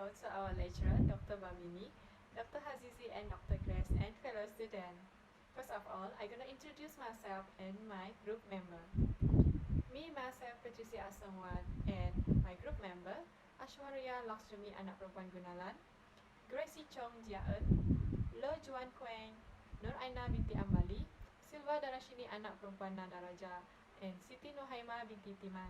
to our lecturer, Dr. Bamini, Dr. Hazizi, and Dr. Grace, and fellow students. First of all, I'm gonna introduce myself and my group member. Me, myself, Patricia Asangwan, and my group member, Ashwarya Lakshmi Anak Perempuan Gunalan, Gracie Chong Jiaen, Lo Juan Kueng, Nur Aina binti Ambali, Silva Darashini Anak Perempuan Nadaraja, and Siti Nuhaima binti Timan.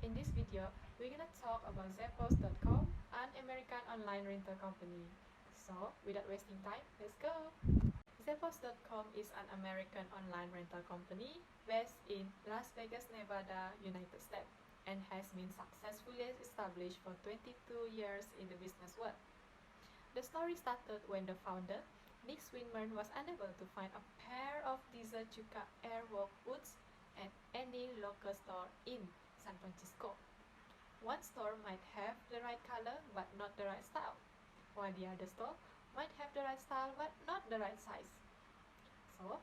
In this video, we're gonna talk about Zappos.com, an American online rental company. So, without wasting time, let's go! Zappos.com is an American online rental company based in Las Vegas, Nevada, United States, and has been successfully established for 22 years in the business world. The story started when the founder, Nick Swinburne, was unable to find a pair of diesel Juka Airwalk boots at any local store in San Francisco. One store might have the right color but not the right style, while the other store might have the right style but not the right size. So,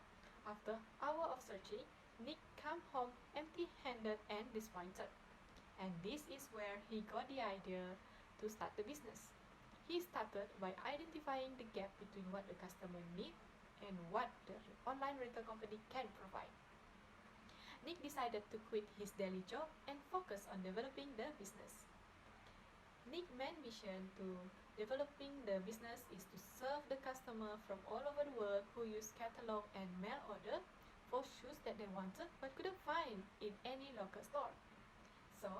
after hours of searching, Nick came home empty-handed and disappointed. And this is where he got the idea to start the business. He started by identifying the gap between what the customer needs and what the online rental company can provide. Nick decided to quit his daily job and focus on developing the business. Nick's main mission to developing the business is to serve the customer from all over the world who use catalog and mail order for shoes that they wanted but couldn't find in any local store. So,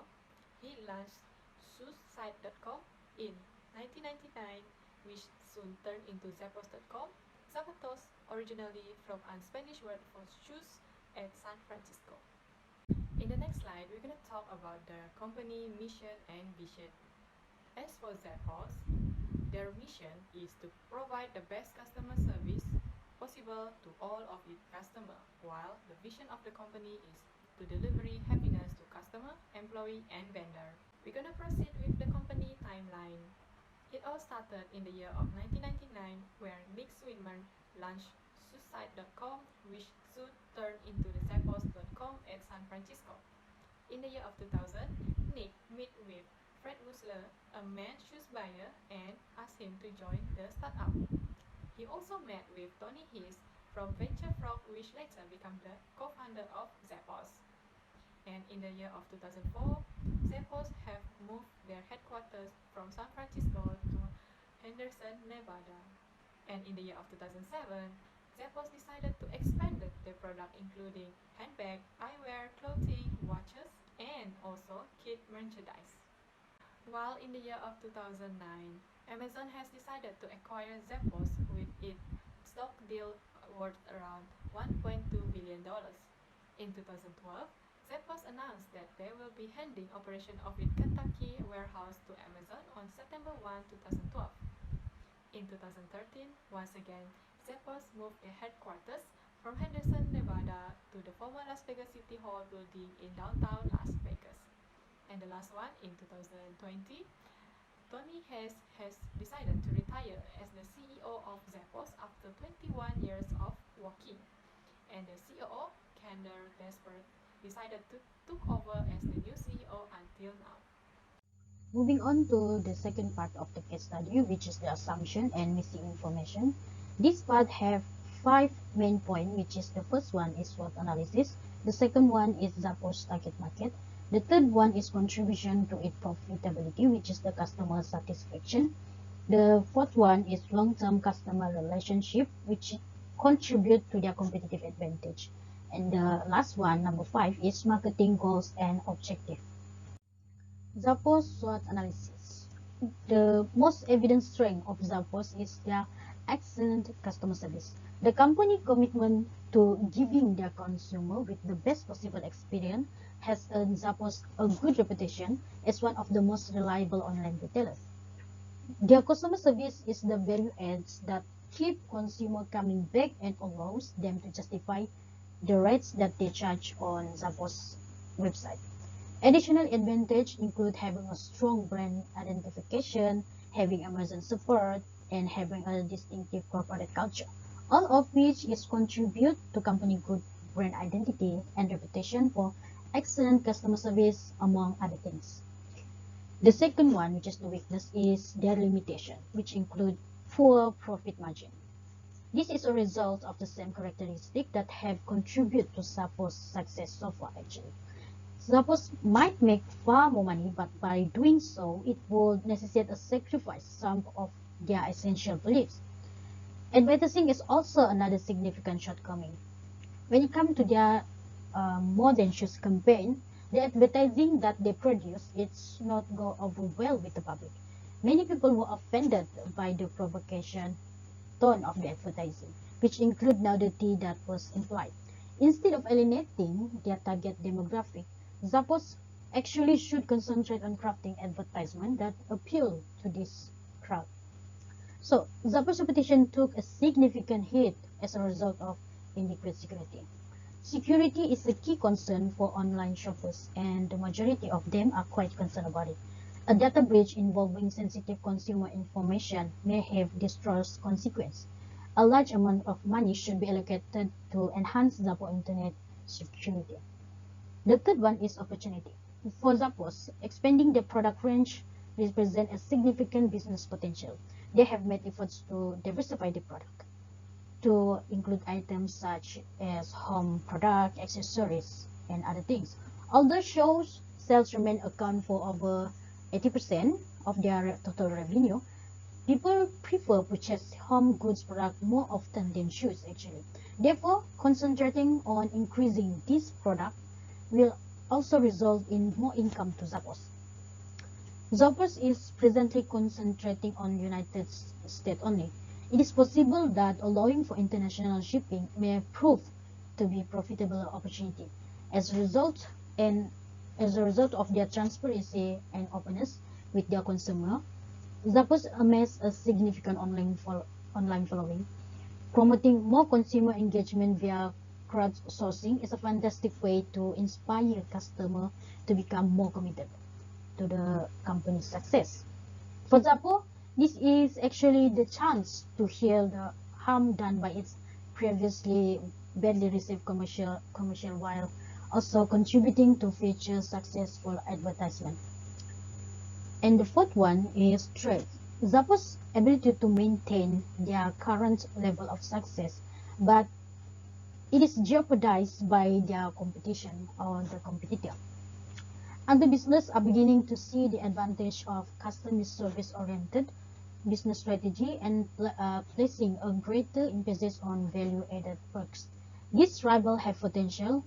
he launched shoesite.com in 1999, which soon turned into Zappos.com. Zapatos, originally from a Spanish word for shoes, at San Francisco. In the next slide, we're going to talk about the company mission and vision. As for Zappos, their mission is to provide the best customer service possible to all of its customers, while the vision of the company is to deliver happiness to customer, employee, and vendor. We're going to proceed with the company timeline. It all started in the year of 1999, where Nick Swinburne launched shoesite.com, which soon turned into the Zappos.com at San Francisco. In the year of 2000, Nick met with Fred Musler, a men's shoes buyer, and asked him to join the startup. He also met with Tony Hayes from Venture Frog, which later became the co-founder of Zappos. And in the year of 2004, Zappos have moved their headquarters from San Francisco to Henderson, Nevada. And in the year of 2007, Zappos decided to expand their product, including handbag, eyewear, clothing, watches, and also kid merchandise. While in the year of 2009, Amazon has decided to acquire Zappos with its stock deal worth around $1.2 billion. In 2012, Zappos announced that they will be handing operation of its Kentucky warehouse to Amazon on September 1, 2012. In 2013, once again, Zappos moved their headquarters from Henderson, Nevada to the former Las Vegas City Hall building in downtown Las Vegas. And the last one, in 2020, Tony Hayes has decided to retire as the CEO of Zappos after 21 years of working. And the COO, Kendall Desperate, decided to took over as the new CEO until now. Moving on to the second part of the case study, which is the assumption and missing information. This part have 5 main points, which is the first one is SWOT analysis, the second one is Zappos target market, the third one is contribution to its profitability, which is the customer satisfaction, the fourth one is long-term customer relationship, which contribute to their competitive advantage, and the last one, number 5, is marketing goals and objective. Zappos SWOT analysis. The most evident strength of Zappos is their excellent customer service. The company commitment to giving their consumer with the best possible experience has earned Zappos a good reputation as one of the most reliable online retailers. Their customer service is the value adds that keep consumer coming back and allows them to justify the rates that they charge on Zappos website. Additional advantages include having a strong brand identification, having Amazon support, and having a distinctive corporate culture, all of which is contribute to company good brand identity and reputation for excellent customer service, among other things. The second one, which is the weakness, is their limitation, which include poor profit margin. This is a result of the same characteristic that have contributed to Zappos' success so far actually. Zappos might make far more money, but by doing so, it would necessitate a sacrifice some of their essential beliefs. Advertising is also another significant shortcoming. When it comes to their modern shoes campaign, the advertising that they produce, it's not go over well with the public. Many people were offended by the provocation tone of the advertising, which include nudity that was implied. Instead of alienating their target demographic, Zappos actually should concentrate on crafting advertisement that appeal to this crowd. So, Zappos' reputation took a significant hit as a result of inadequate security. Security is a key concern for online shoppers, and the majority of them are quite concerned about it. A data breach involving sensitive consumer information may have disastrous consequences. A large amount of money should be allocated to enhance Zappos internet security. The third one is opportunity. For Zappos, expanding their product range represents a significant business potential. They have made efforts to diversify the product to include items such as home product, accessories, and other things. Although shows sales remain account for over 80% of their total revenue, people prefer purchase home goods product more often than shoes actually. Therefore, concentrating on increasing this product will also result in more income to Zappos. Zappos is presently concentrating on United States only. It is possible that allowing for international shipping may prove to be a profitable opportunity. As a result of their transparency and openness with their consumer, Zappos amassed a significant online following. Promoting more consumer engagement via crowdsourcing is a fantastic way to inspire customers to become more committed to the company's success. For Zappos, this is actually the chance to heal the harm done by its previously badly received commercial while also contributing to future successful advertisement. And the fourth one is trade. Zappos' ability to maintain their current level of success, but it is jeopardized by their competition or the competitor. Other businesses are beginning to see the advantage of customer service-oriented business strategy and placing a greater emphasis on value-added perks. These rivals have potential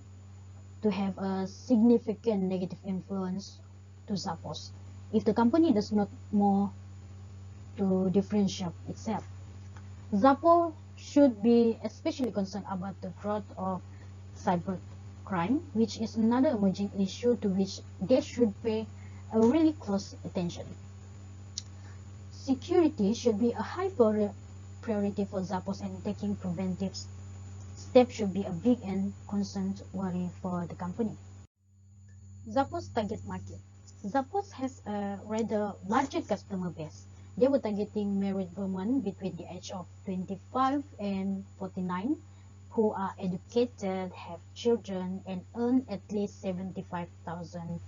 to have a significant negative influence to Zappos if the company does not more to differentiate itself. Zappos should be especially concerned about the growth of cybercrime, which is another emerging issue to which they should pay a really close attention. Security should be a high priority for Zappos, and taking preventive steps should be a big and constant worry for the company. Zappos target market. Zappos has a rather larger customer base. They were targeting married women between the age of 25 and 49 who are educated, have children, and earn at least $75,000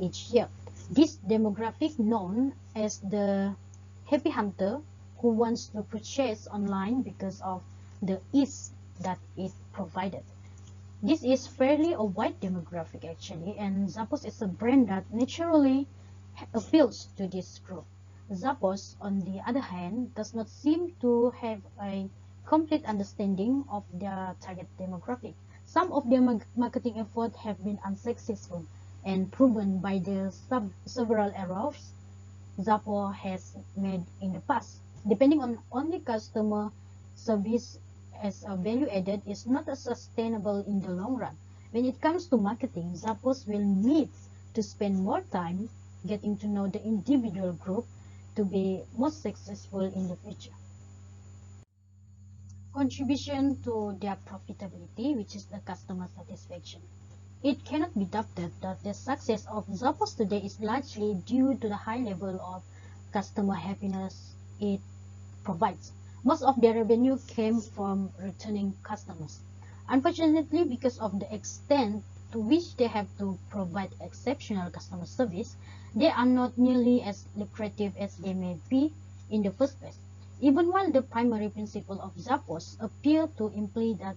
each year. This demographic, known as the happy hunter, who wants to purchase online because of the ease that it provided. This is fairly a wide demographic actually, and Zappos is a brand that naturally appeals to this group. Zappos, on the other hand, does not seem to have a complete understanding of their target demographic. Some of their marketing efforts have been unsuccessful and proven by the several errors Zappos has made in the past. Depending on only customer service as a value added is not as sustainable in the long run. When it comes to marketing, Zappos will need to spend more time getting to know the individual group to be most successful in the future. Contribution to their profitability, which is the customer satisfaction. It cannot be doubted that the success of Zappos today is largely due to the high level of customer happiness it provides. Most of their revenue came from returning customers. Unfortunately, because of the extent to which they have to provide exceptional customer service, they are not nearly as lucrative as they may be in the first place. Even while the primary principle of Zappos appear to imply that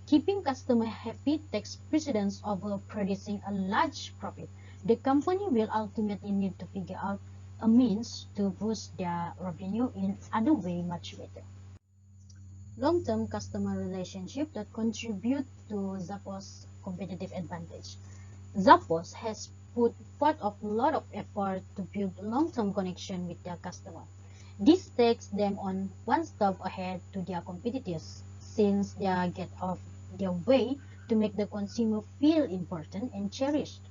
keeping customer happy takes precedence over producing a large profit, the company will ultimately need to figure out a means to boost their revenue in other way much better. Long-term customer relationship that contribute to Zappos' competitive advantage. Zappos has put forth a lot of effort to build long-term connection with their customer. This takes them on one step ahead to their competitors, since they get off their way to make the consumer feel important and cherished.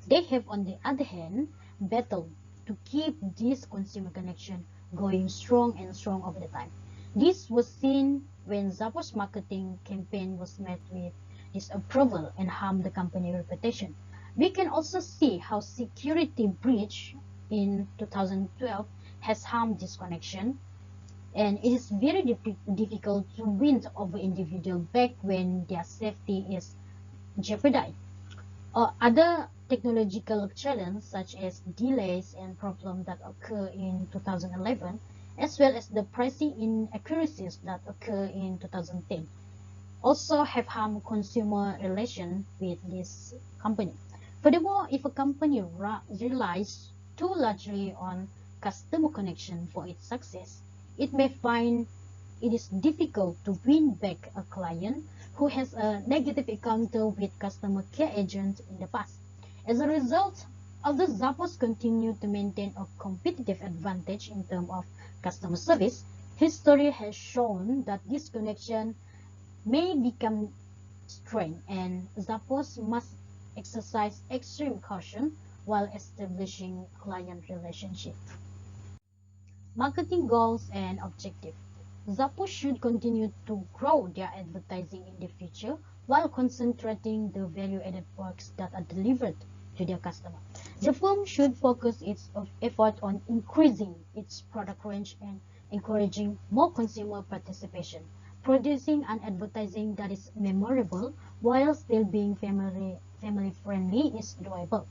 They have, on the other hand, battled to keep this consumer connection going strong and strong over the time. This was seen when Zappos marketing campaign was met with disapproval and harmed the company reputation. We can also see how security breach in 2012 has harmed this connection, and it is very difficult to win over individual back when their safety is jeopardized. Other technological challenges such as delays and problems that occur in 2011, as well as the pricing inaccuracies that occur in 2010, also have harmed consumer relation with this company. Furthermore, if a company relies too largely on customer connection for its success, it may find it is difficult to win back a client who has a negative encounter with customer care agents in the past. As a result, although Zappos continued to maintain a competitive advantage in terms of customer service, history has shown that this connection may become strained, and Zappos must exercise extreme caution while establishing client relationship. Marketing goals and objectives. Zappos should continue to grow their advertising in the future while concentrating the value-added works that are delivered to their customer. The firm should focus its effort on increasing its product range and encouraging more consumer participation. Producing an advertising that is memorable while still being family friendly is doable,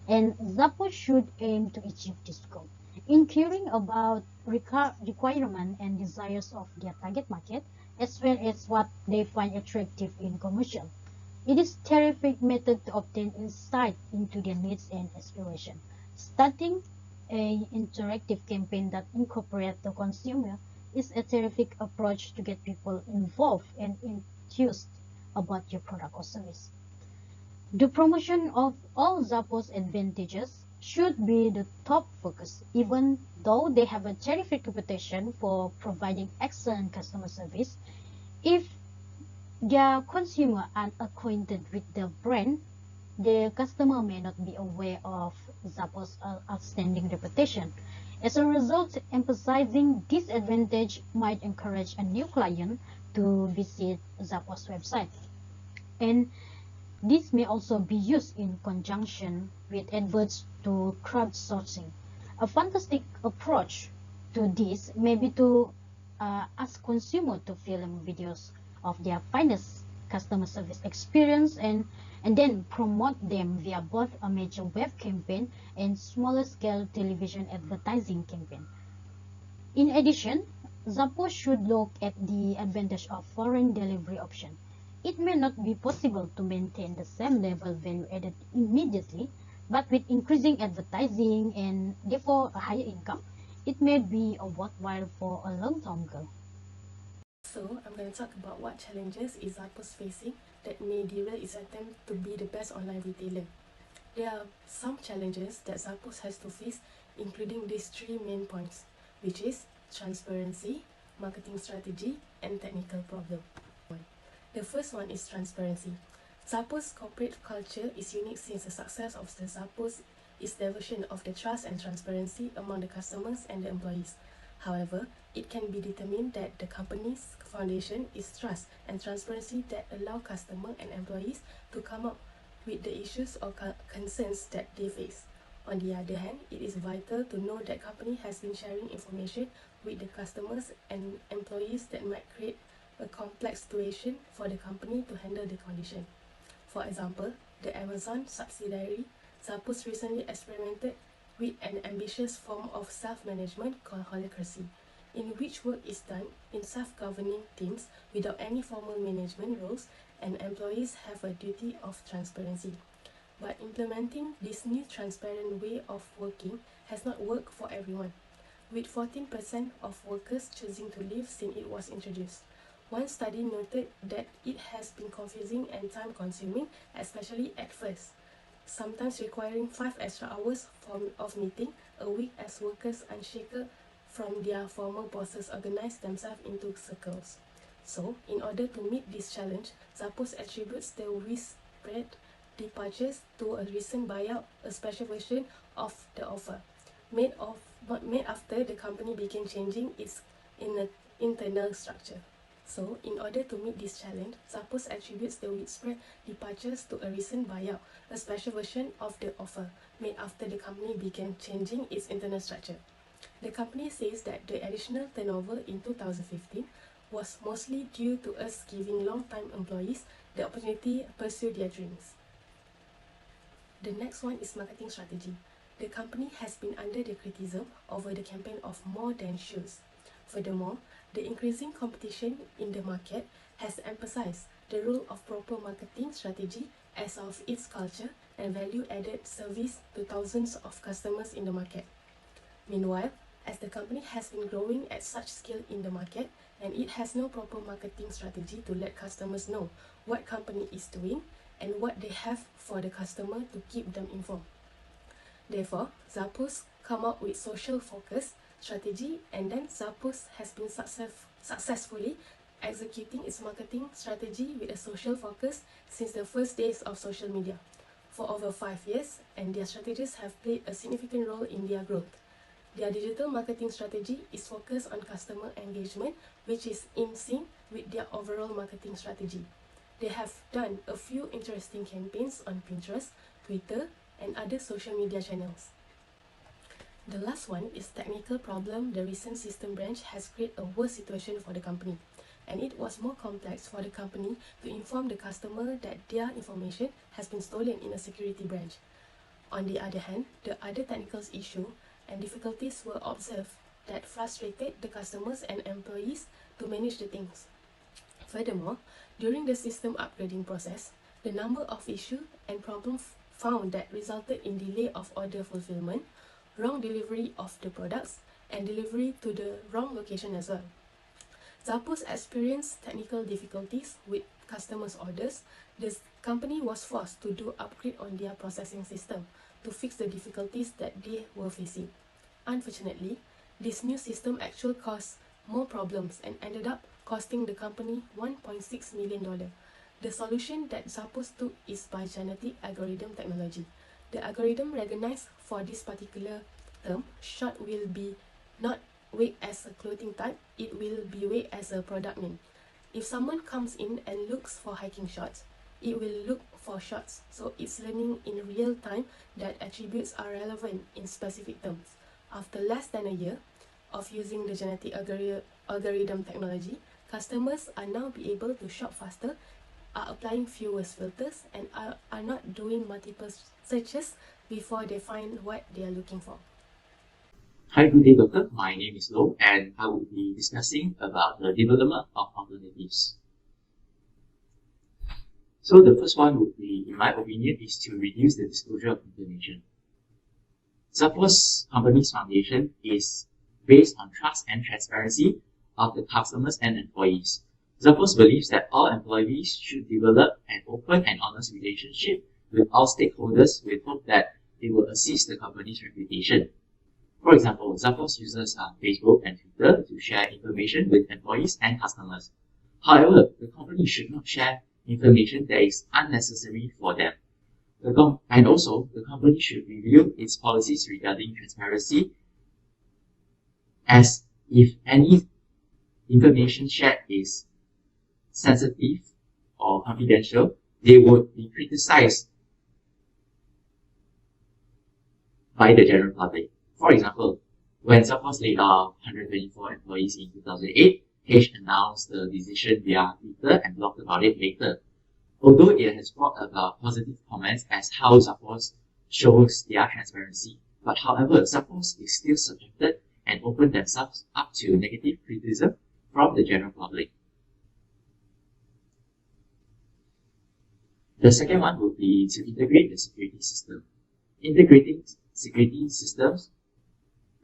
and Zappos should aim to achieve this goal. Inquiring about requirements and desires of their target market, as well as what they find attractive in commercial. It is a terrific method to obtain insight into their needs and aspirations. Starting an interactive campaign that incorporates the consumer is a terrific approach to get people involved and enthused about your product or service. The promotion of all Zappos advantages should be the top focus, even though they have a terrific reputation for providing excellent customer service. If their consumer are acquainted with the brand, the customer may not be aware of Zappos' outstanding reputation. As a result, emphasizing this advantage might encourage a new client to visit Zappos' website. And this may also be used in conjunction with adverts to crowdsourcing. A fantastic approach to this may be to ask consumers to film videos of their finest customer service experience and then promote them via both a major web campaign and smaller scale television advertising campaign. In addition, Zappos should look at the advantage of foreign delivery option. It may not be possible to maintain the same level value added immediately, but with increasing advertising and therefore a higher income, it may be a worthwhile for a long-term goal. So, I'm going to talk about what challenges is Zappos facing that may derail its attempt to be the best online retailer. There are some challenges that Zappos has to face, including these three main points, which is transparency, marketing strategy, and technical problem. The first one is transparency. Zappos' corporate culture is unique since the success of the Zappos is the version of the trust and transparency among the customers and the employees. However, it can be determined that the company's foundation is trust and transparency that allow customers and employees to come up with the issues or concerns that they face. On the other hand, it is vital to know that company has been sharing information with the customers and employees that might create a complex situation for the company to handle the condition. For example, the Amazon subsidiary Zappos recently experimented with an ambitious form of self-management called holacracy, in which work is done in self-governing teams without any formal management roles, and employees have a duty of transparency. But implementing this new transparent way of working has not worked for everyone, with 14% of workers choosing to leave since it was introduced. One study noted that it has been confusing and time-consuming, especially at first, sometimes requiring 5 extra hours of meeting a week as workers unshackled from their former bosses organize themselves into circles. So, in order to meet this challenge, Zappos attributes the widespread departures to a recent buyout, a special version of the offer, made after the company began changing its internal structure. So, in order to meet this challenge, Zappos attributes the widespread departures to a recent buyout, a special version of the offer, made after the company began changing its internal structure. The company says that the additional turnover in 2015 was mostly due to us giving long-time employees the opportunity to pursue their dreams. The next one is marketing strategy. The company has been under the criticism over the campaign of more than shoes. Furthermore, the increasing competition in the market has emphasized the role of proper marketing strategy as of its culture and value-added service to thousands of customers in the market. Meanwhile, as the company has been growing at such scale in the market, and it has no proper marketing strategy to let customers know what company is doing and what they have for the customer to keep them informed. Therefore, Zappos come up with social focus strategy, and then Zappos has been successfully executing its marketing strategy with a social focus since the first days of social media for over 5 years, and their strategies have played a significant role in their growth. Their digital marketing strategy is focused on customer engagement, which is in sync with their overall marketing strategy. They have done a few interesting campaigns on Pinterest, Twitter, and other social media channels. The last one is technical problem. The recent system branch has created a worse situation for the company, and it was more complex for the company to inform the customer that their information has been stolen in a security branch. On the other hand, the other technical issue and difficulties were observed that frustrated the customers and employees to manage the things. Furthermore, during the system upgrading process, the number of issues and problems found that resulted in delay of order fulfillment, wrong delivery of the products, and delivery to the wrong location as well. Zappos experienced technical difficulties with customers' orders. The company was forced to do upgrade on their processing system to fix the difficulties that they were facing. Unfortunately, this new system actually caused more problems and ended up costing the company $1.6 million. The solution that Zappos took is by genetic algorithm technology. The algorithm recognized for this particular term, short will be not weighed as a clothing type, it will be weighed as a product name. If someone comes in and looks for hiking shorts, it will look for shorts, so it's learning in real time that attributes are relevant in specific terms. After less than a year of using the genetic algorithm technology, customers are now be able to shop faster, are applying fewer filters, and are not doing multiple searches before they find what they are looking for. Hi, good day, Doctor. My name is Lo, and I will be discussing about the development of alternatives. So the first one would be, in my opinion, is to reduce the disclosure of information. Zappos company's foundation is based on trust and transparency of the customers and employees. Zappos believes that all employees should develop an open and honest relationship with all stakeholders with hope that it will assist the company's reputation. For example, Zappos uses Facebook and Twitter to share information with employees and customers. However, the company should not share information that is unnecessary for them. And also, the company should review its policies regarding transparency, as if any information shared is sensitive or confidential, they would be criticized by the general public. For example, when Zappos laid off 124 employees in 2008, Page announced the decision via Twitter and blogged about it later. Although it has brought about positive comments as how Zappos shows their transparency, but however, Zappos is still subjected and open themselves up to negative criticism from the general public. The second one would be to integrate the security system. Integrating security systems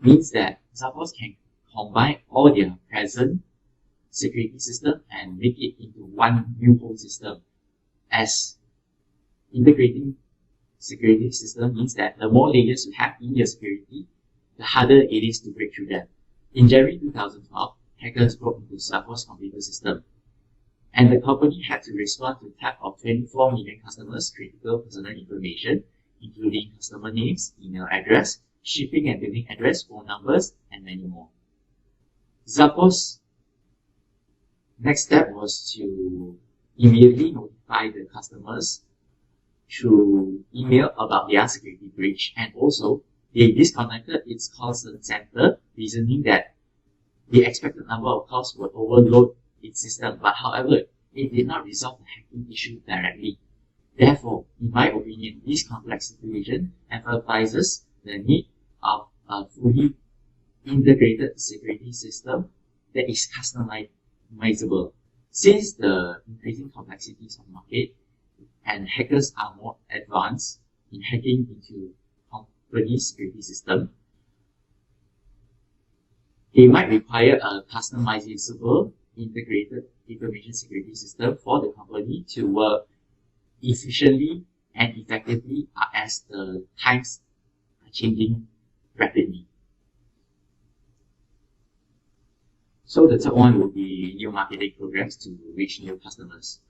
means that Zappos can combine all their present security system and make it into one new whole system. As integrating security system means that the more layers you have in your security, the harder it is to break through them. In January 2012, hackers broke into Zappos computer system, and the company had to respond to theft of 24 million customers' critical personal information, including customer names, email address, shipping and billing address, phone numbers, and many more. Zappos' next step was to immediately notify the customers through email about their security breach, and also they disconnected its call center, reasoning that the expected number of calls would overload its system, but however, it did not resolve the hacking issue directly. Therefore, in my opinion, this complex situation emphasizes the need of a fully integrated security system that is customizable. Since the increasing complexities of the market and hackers are more advanced in hacking into company's security system, they might require a customizable integrated information security system for the company to work efficiently and effectively as the times are changing rapidly. So the third one will be new marketing programs to reach new customers.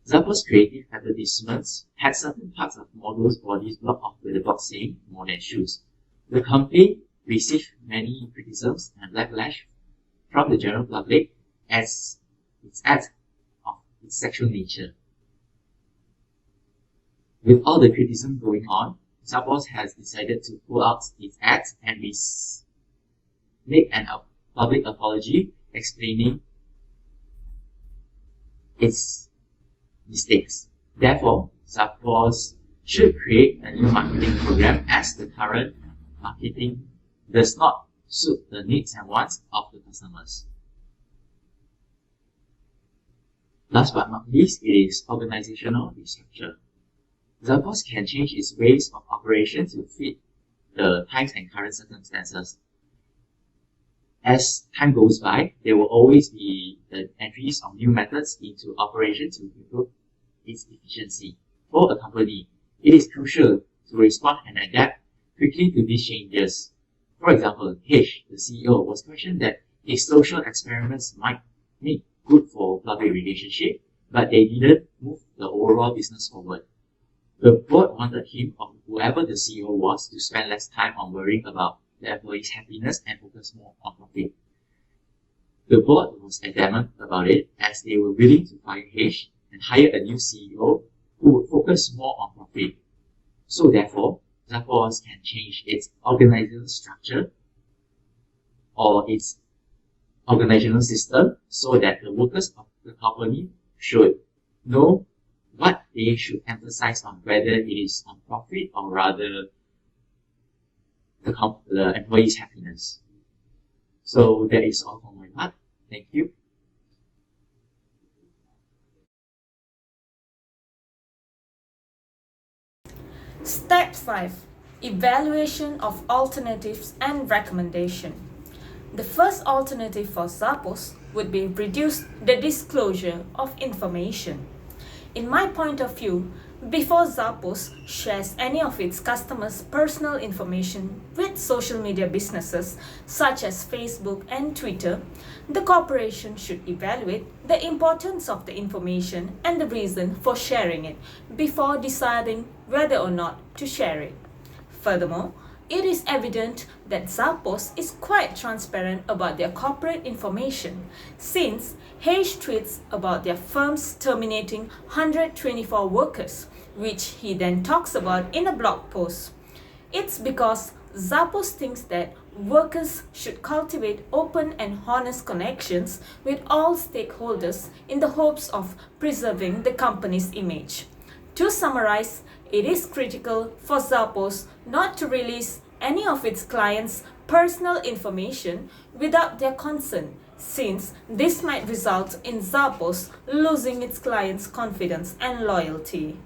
Zappos creative advertisements had certain parts of models' bodies blocked off with a box saying more than shoes. The campaign received many criticisms and backlash from the general public as its ads of its sexual nature. With all the criticism going on, Zappos has decided to pull out its ads and make an public apology explaining its mistakes. Therefore, Zappos should create a new marketing program as the current marketing does not suit the needs and wants of the customers. Last but not least, it is organizational restructure. Zappos can change its ways of operation to fit the times and current circumstances. As time goes by, there will always be the entries of new methods into operation to improve its efficiency. For a company, it is crucial to respond and adapt quickly to these changes. For example, H, the CEO, was questioned that his social experiments might make good for public relationship, but they didn't move the overall business forward. The board wanted him, or whoever the CEO was, to spend less time on worrying about the employees' happiness and focus more on profit. The board was adamant about it as they were willing to fire H and hire a new CEO who would focus more on profit. So therefore, Zappos can change its organizational structure or its organizational system so that the workers of the company should know what they should emphasize on, whether it is on profit or rather the employee's happiness. So that is all from my part. Thank you. Step 5. Evaluation of alternatives and recommendation. The first alternative for Zappos would be reduce the disclosure of information. In my point of view, before Zappos shares any of its customers' personal information with social media businesses such as Facebook and Twitter, the corporation should evaluate the importance of the information and the reason for sharing it before deciding whether or not to share it. Furthermore, it is evident that Zappos is quite transparent about their corporate information, since Hayes tweets about their firms terminating 124 workers, which he then talks about in a blog post. It's because Zappos thinks that workers should cultivate open and honest connections with all stakeholders in the hopes of preserving the company's image. To summarize, it is critical for Zappos not to release any of its clients' personal information without their consent, since this might result in Zappos losing its clients' confidence and loyalty.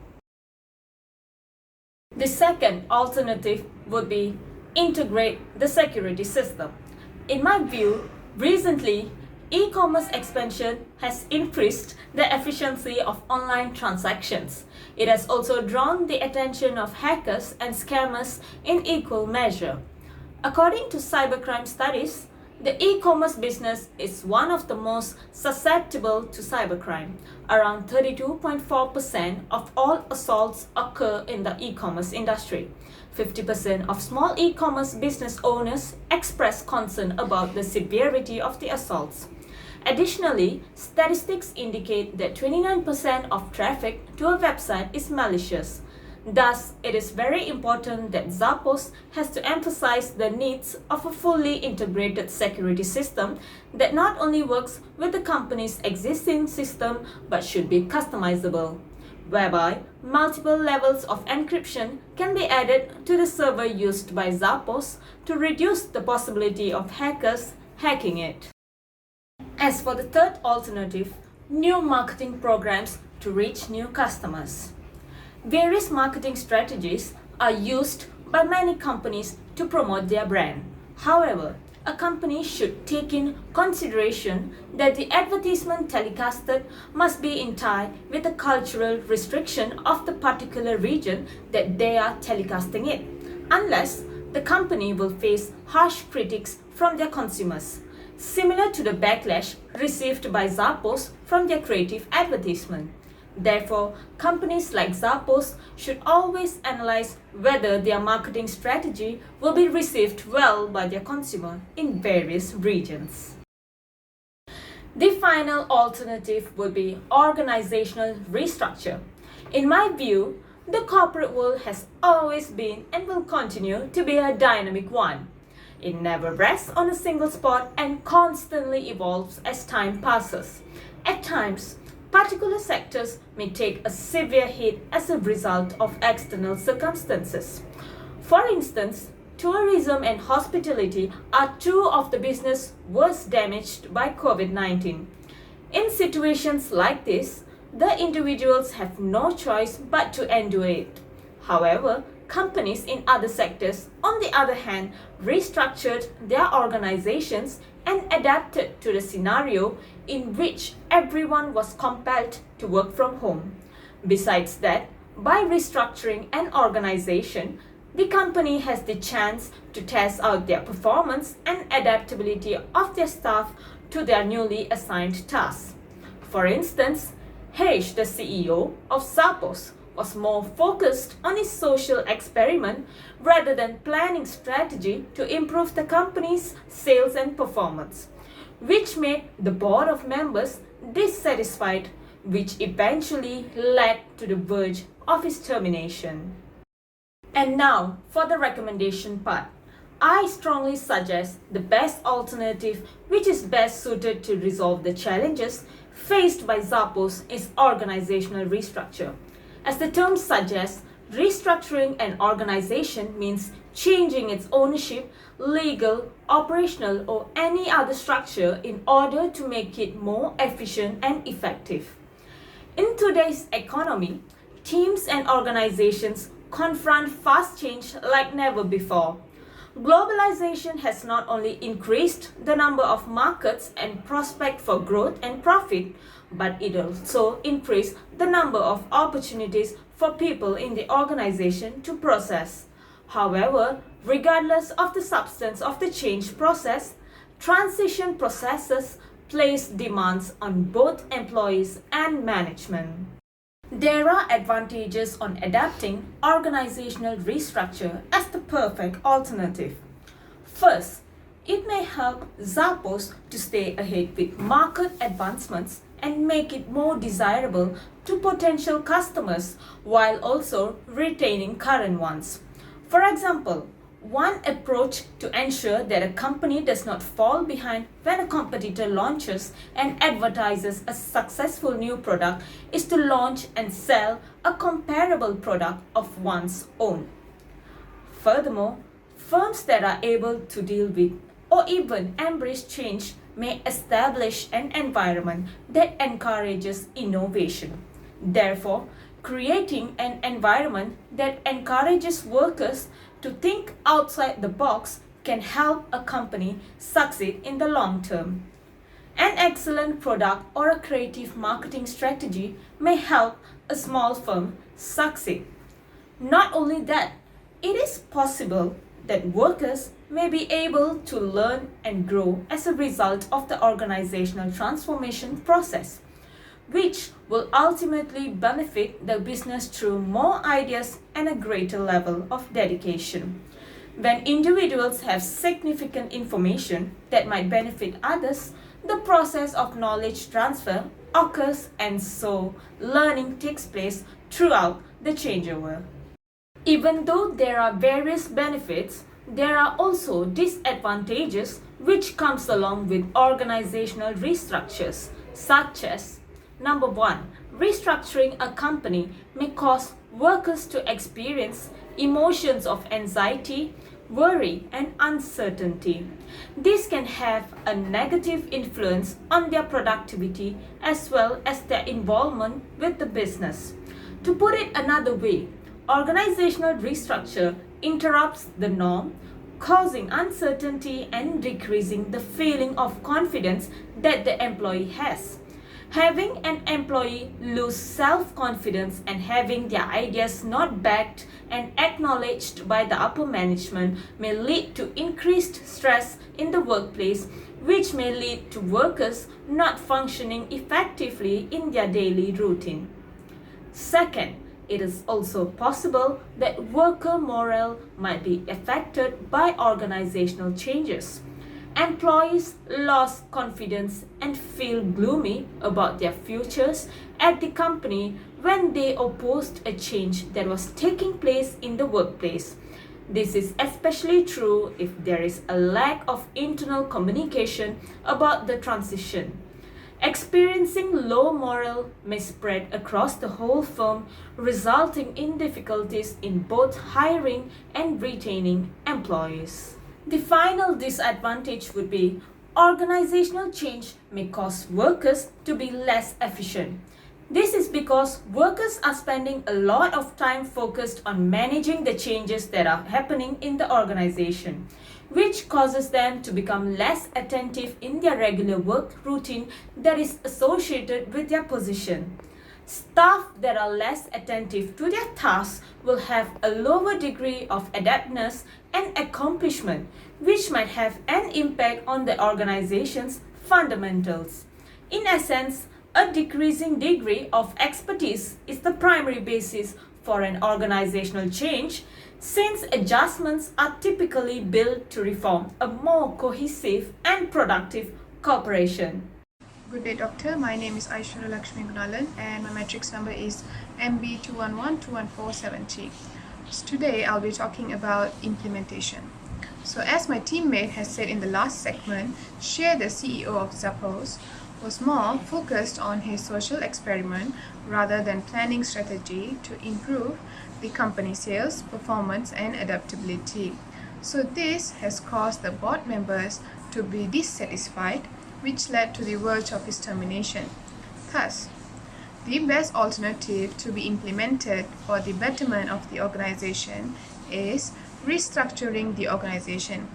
The second alternative would be integrate the security system. In my view, recently, e-commerce expansion has increased the efficiency of online transactions. It has also drawn the attention of hackers and scammers in equal measure. According to cybercrime studies, the e-commerce business is one of the most susceptible to cybercrime. Around 32.4% of all assaults occur in the e-commerce industry. 50% of small e-commerce business owners express concern about the severity of the assaults. Additionally, statistics indicate that 29% of traffic to a website is malicious. Thus, it is very important that Zappos has to emphasize the needs of a fully integrated security system that not only works with the company's existing system but should be customizable, whereby multiple levels of encryption can be added to the server used by Zappos to reduce the possibility of hackers hacking it. As for the third alternative, new marketing programs to reach new customers. Various marketing strategies are used by many companies to promote their brand. However, a company should take in consideration that the advertisement telecasted must be in tie with the cultural restriction of the particular region that they are telecasting it, unless the company will face harsh critics from their consumers, similar to the backlash received by Zappos from their creative advertisement. Therefore, companies like Zappos should always analyze whether their marketing strategy will be received well by their consumer in various regions. The final alternative would be organizational restructure. In my view, the corporate world has always been and will continue to be a dynamic one. It never rests on a single spot and constantly evolves as time passes. At times, particular sectors may take a severe hit as a result of external circumstances. For instance, tourism and hospitality are two of the business worst damaged by COVID-19. In situations like this, the individuals have no choice but to endure it. However, companies in other sectors, on the other hand, restructured their organizations and adapted to the scenario in which everyone was compelled to work from home. Besides that, by restructuring an organization, the company has the chance to test out their performance and adaptability of their staff to their newly assigned tasks. For instance, Harish, the CEO of Zappos, was more focused on his social experiment rather than planning strategy to improve the company's sales and performance, which made the board of members dissatisfied, which eventually led to the verge of his termination. And now for the recommendation part. I strongly suggest the best alternative which is best suited to resolve the challenges faced by Zappos is organizational restructure. As the term suggests, restructuring an organization means changing its ownership, legal, operational, or any other structure in order to make it more efficient and effective. In today's economy, teams and organizations confront fast change like never before. Globalization has not only increased the number of markets and prospects for growth and profit, but it also increased the number of opportunities for people in the organization to process. However, regardless of the substance of the change process, transition processes place demands on both employees and management. There are advantages on adapting organizational restructure as the perfect alternative. First, it may help Zappos to stay ahead with market advancements and make it more desirable to potential customers while also retaining current ones. For example, one approach to ensure that a company does not fall behind when a competitor launches and advertises a successful new product is to launch and sell a comparable product of one's own. Furthermore, firms that are able to deal with or even embrace change may establish an environment that encourages innovation. Therefore, creating an environment that encourages workers to think outside the box can help a company succeed in the long term. An excellent product or a creative marketing strategy may help a small firm succeed. Not only that, it is possible that workers may be able to learn and grow as a result of the organizational transformation process, which will ultimately benefit the business through more ideas and a greater level of dedication. When individuals have significant information that might benefit others, the process of knowledge transfer occurs, and so learning takes place throughout the changeover. Even though there are various benefits, there are also disadvantages which comes along with organizational restructures, such as number 1, restructuring a company may cause workers to experience emotions of anxiety, worry, and uncertainty. This can have a negative influence on their productivity as well as their involvement with the business. To put it another way, organizational restructure interrupts the norm, causing uncertainty and decreasing the feeling of confidence that the employee has. Having an employee lose self-confidence and having their ideas not backed and acknowledged by the upper management may lead to increased stress in the workplace, which may lead to workers not functioning effectively in their daily routine. Second, it is also possible that worker morale might be affected by organizational changes. Employees lose confidence and feel gloomy about their futures at the company when they opposed a change that was taking place in the workplace. This is especially true if there is a lack of internal communication about the transition. Experiencing low morale may spread across the whole firm, resulting in difficulties in both hiring and retaining employees. The final disadvantage would be organizational change may cause workers to be less efficient. This is because workers are spending a lot of time focused on managing the changes that are happening in the organization, which causes them to become less attentive in their regular work routine that is associated with their position. Staff that are less attentive to their tasks will have a lower degree of adeptness and accomplishment, which might have an impact on the organization's fundamentals. In essence, a decreasing degree of expertise is the primary basis for an organizational change, since adjustments are typically built to reform a more cohesive and productive corporation. Good day, doctor. My name is Aishwarya Lakshmi Gunalan and my matrix number is MB21121473. So today I'll be talking about implementation. So as my teammate has said in the last segment, Shea, the CEO of Zappos, was more focused on his social experiment rather than planning strategy to improve the company sales, performance and adaptability. So this has caused the board members to be dissatisfied, which led to the verge of his termination. Thus, the best alternative to be implemented for the betterment of the organization is restructuring the organization.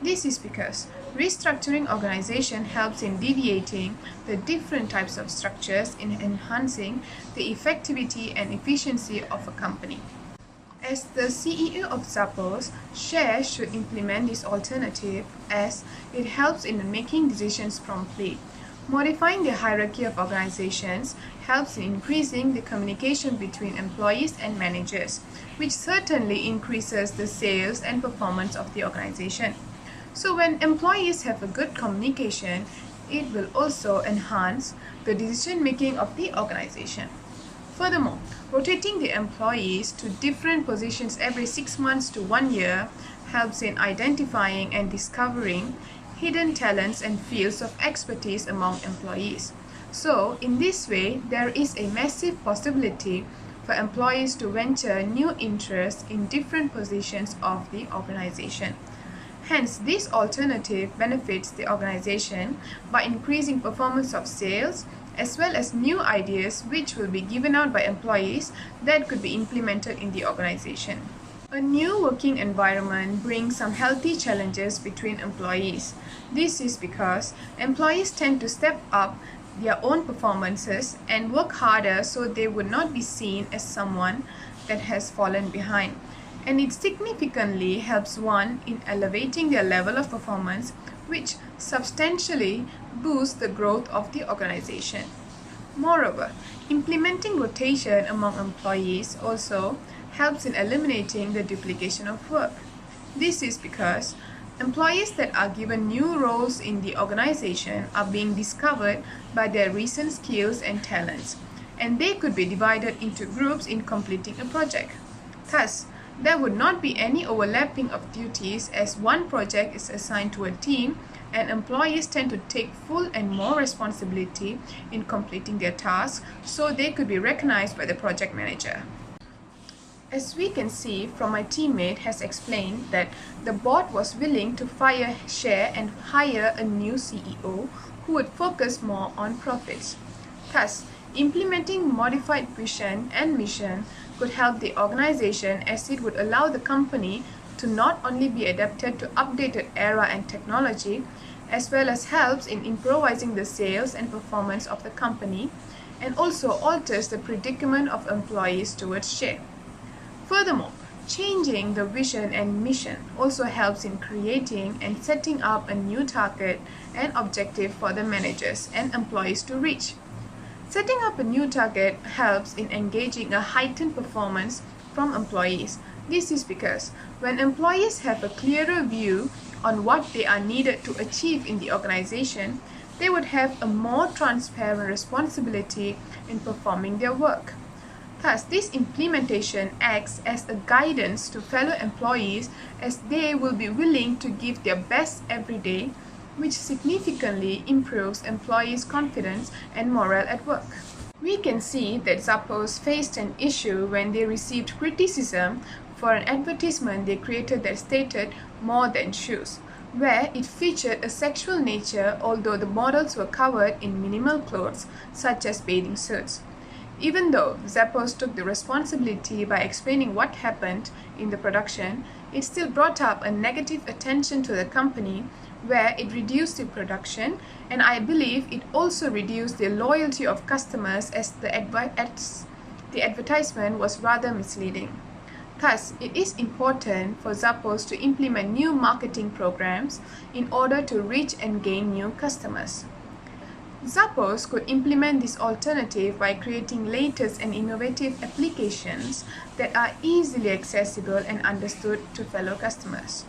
This is because restructuring organization helps in deviating the different types of structures in enhancing the effectivity and efficiency of a company. As the CEO of Zappos, Shea should implement this alternative as it helps in making decisions promptly. Modifying the hierarchy of organizations helps in increasing the communication between employees and managers, which certainly increases the sales and performance of the organization. So when employees have a good communication, it will also enhance the decision making of the organization. Furthermore, rotating the employees to different positions every 6 months to 1 year helps in identifying and discovering hidden talents and fields of expertise among employees. So, in this way, there is a massive possibility for employees to venture new interests in different positions of the organization. Hence, this alternative benefits the organization by increasing performance of sales as well as new ideas which will be given out by employees that could be implemented in the organization. A new working environment brings some healthy challenges between employees. This is because employees tend to step up their own performances and work harder so they would not be seen as someone that has fallen behind. And it significantly helps one in elevating their level of performance, which substantially boosts the growth of the organization. Moreover, implementing rotation among employees also helps in eliminating the duplication of work. This is because employees that are given new roles in the organization are being discovered by their recent skills and talents, and they could be divided into groups in completing a project. Thus, there would not be any overlapping of duties as one project is assigned to a team and employees tend to take full and more responsibility in completing their tasks so they could be recognized by the project manager. As we can see from my teammate has explained that the board was willing to fire share and hire a new CEO who would focus more on profits. Thus, implementing modified vision and mission could help the organization as it would allow the company to not only be adapted to updated era and technology, as well as helps in improvising the sales and performance of the company, and also alters the predicament of employees towards share. Furthermore, changing the vision and mission also helps in creating and setting up a new target and objective for the managers and employees to reach. Setting up a new target helps in engaging a heightened performance from employees. This is because when employees have a clearer view on what they are needed to achieve in the organization, they would have a more transparent responsibility in performing their work. Thus, this implementation acts as a guidance to fellow employees as they will be willing to give their best every day, which significantly improves employees' confidence and morale at work. We can see that Zappos faced an issue when they received criticism for an advertisement they created that stated "more than shoes," where it featured a sexual nature although the models were covered in minimal clothes such as bathing suits. Even though Zappos took the responsibility by explaining what happened in the production, it still brought up a negative attention to the company where it reduced the production, and I believe it also reduced the loyalty of customers as the advertisement was rather misleading. Thus, it is important for Zappos to implement new marketing programs in order to reach and gain new customers. Zappos could implement this alternative by creating latest and innovative applications that are easily accessible and understood to fellow customers.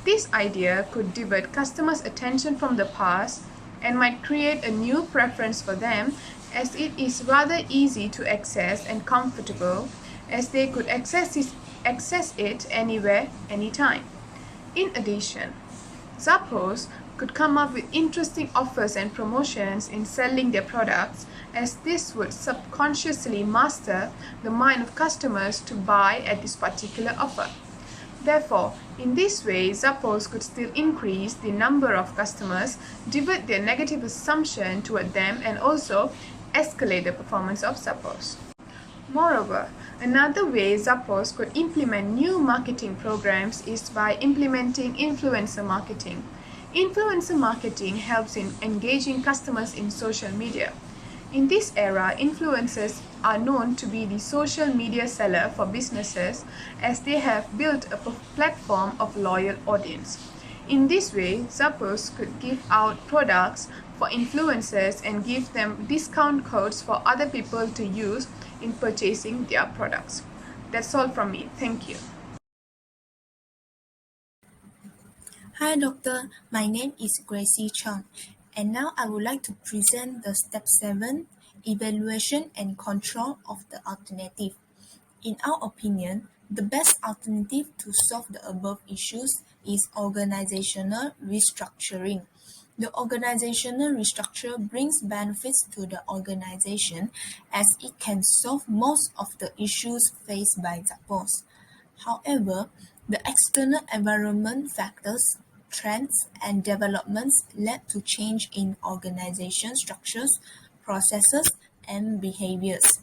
This idea could divert customers' attention from the past and might create a new preference for them as it is rather easy to access and comfortable as they could access it anywhere, anytime. In addition, Zappos could come up with interesting offers and promotions in selling their products as this would subconsciously master the mind of customers to buy at this particular offer. Therefore, in this way, Zappos could still increase the number of customers, divert their negative assumption toward them, and also escalate the performance of Zappos. Moreover, another way Zappos could implement new marketing programs is by implementing influencer marketing. Influencer marketing helps in engaging customers in social media. In this era, influencers are known to be the social media seller for businesses as they have built a platform of loyal audience. In this way, Zappos could give out products for influencers and give them discount codes for other people to use in purchasing their products. That's all from me. Thank you. Hi doctor, my name is Gracie Chong, and now I would like to present the step 7, evaluation and control of the alternative. In our opinion, The best alternative to solve the above issues is organizational restructuring. The organizational restructure brings benefits to the organization as it can solve most of the issues faced by Zappos. However, the external environment factors, trends, and developments led to change in organization structures, processes, and behaviors.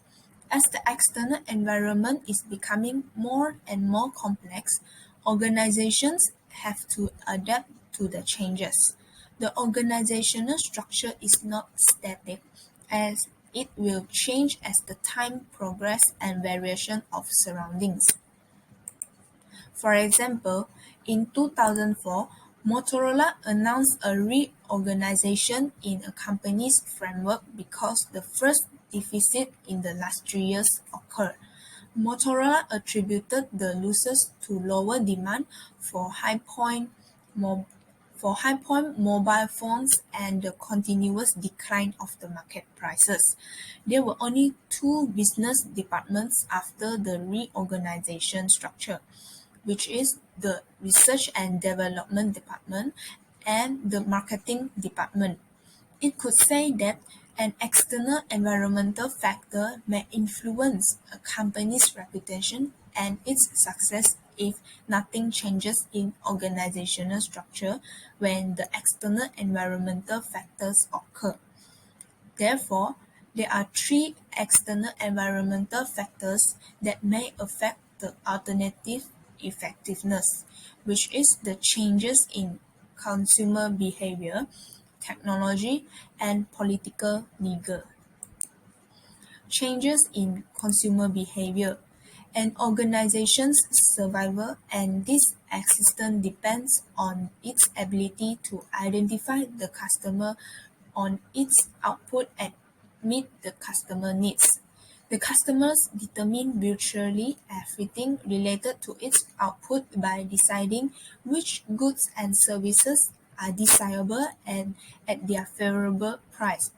As the external environment is becoming more and more complex, organizations have to adapt to the changes. The organizational structure is not static, as it will change as the time progress and variation of surroundings. For example, in 2004, Motorola announced a reorganization in a company's framework because the first deficit in the last 3 years occurred. Motorola attributed the losses to lower demand for high-point mobile phones and the continuous decline of the market prices. There were only two business departments after the reorganization structure, which is the Research and Development Department and the Marketing Department. It could say that an external environmental factor may influence a company's reputation and its success if nothing changes in organizational structure when the external environmental factors occur. Therefore, there are three external environmental factors that may affect the alternative effectiveness, which is the changes in consumer behavior, technology, and political legal. Changes in consumer behavior. An organization's survival and this existence depends on its ability to identify the customer on its output and meet the customer needs. The customers determine virtually everything related to its output by deciding which goods and services are desirable and at their favorable price,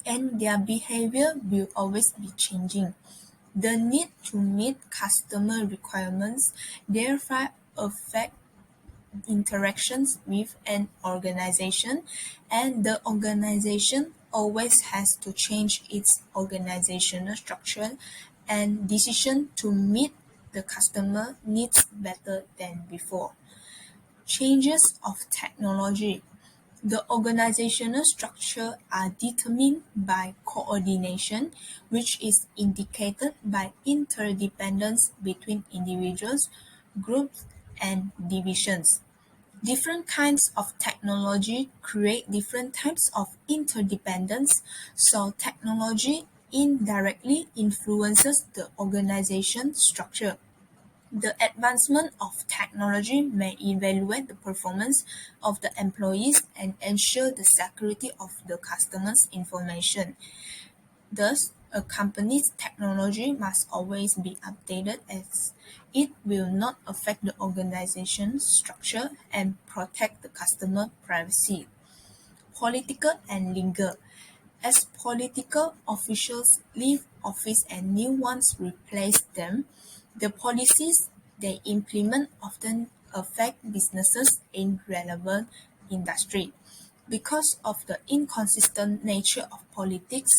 and their behavior will always be changing. The need to meet customer requirements therefore affect interactions with an organization, and the organization always has to change its organizational structure and decision to meet the customer needs better than before. Changes of technology. The organizational structure are determined by coordination, which is indicated by interdependence between individuals, groups, and divisions. Different kinds of technology create different types of interdependence, so technology indirectly influences the organization structure. The advancement of technology may evaluate the performance of the employees and ensure the security of the customer's information. Thus, a company's technology must always be updated as it will not affect the organization's structure and protect the customer privacy. Political and legal. As political officials leave office and new ones replace them, the policies they implement often affect businesses in relevant industry. Because of the inconsistent nature of politics,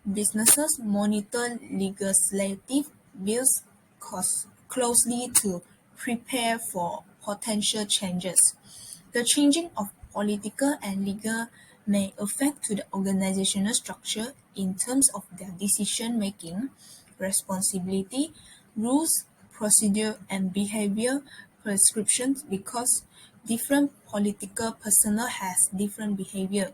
businesses monitor legislative bills closely to prepare for potential changes. The changing of political and legal may affect to the organizational structure in terms of their decision-making, responsibility, rules, procedure, and behavior prescriptions because different political personnel has different behavior.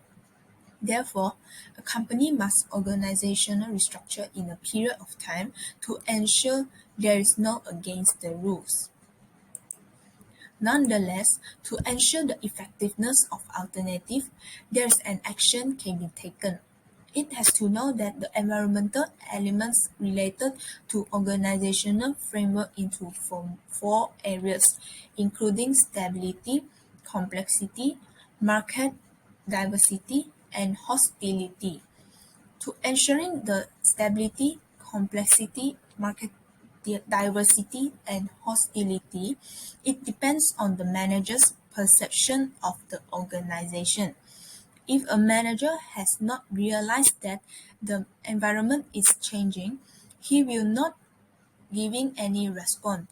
Therefore, a company must organizational restructure in a period of time to ensure there is no against the rules. Nonetheless, to ensure the effectiveness of alternative, there is an action can be taken. It has to know that the environmental elements related to organizational framework into four areas, including stability, complexity, market diversity, and hostility. To ensuring the stability, complexity, market diversity and hostility, it depends on the manager's perception of the organization. If a manager has not realized that the environment is changing, he will not giving any response.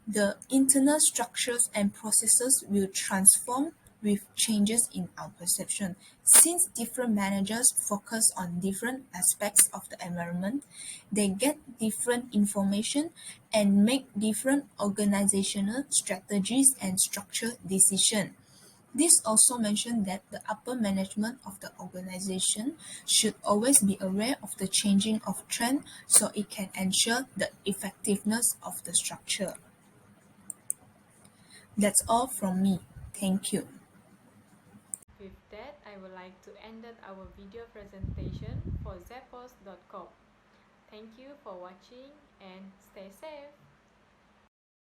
The internal structures and processes will transform with changes in our perception. Since different managers focus on different aspects of the environment, they get different information and make different organizational strategies and structure decisions. This also mentioned that the upper management of the organization should always be aware of the changing of trend so it can ensure the effectiveness of the structure. That's all from me. Thank you. With that, I would like to end our video presentation for Zappos.com. Thank you for watching and stay safe.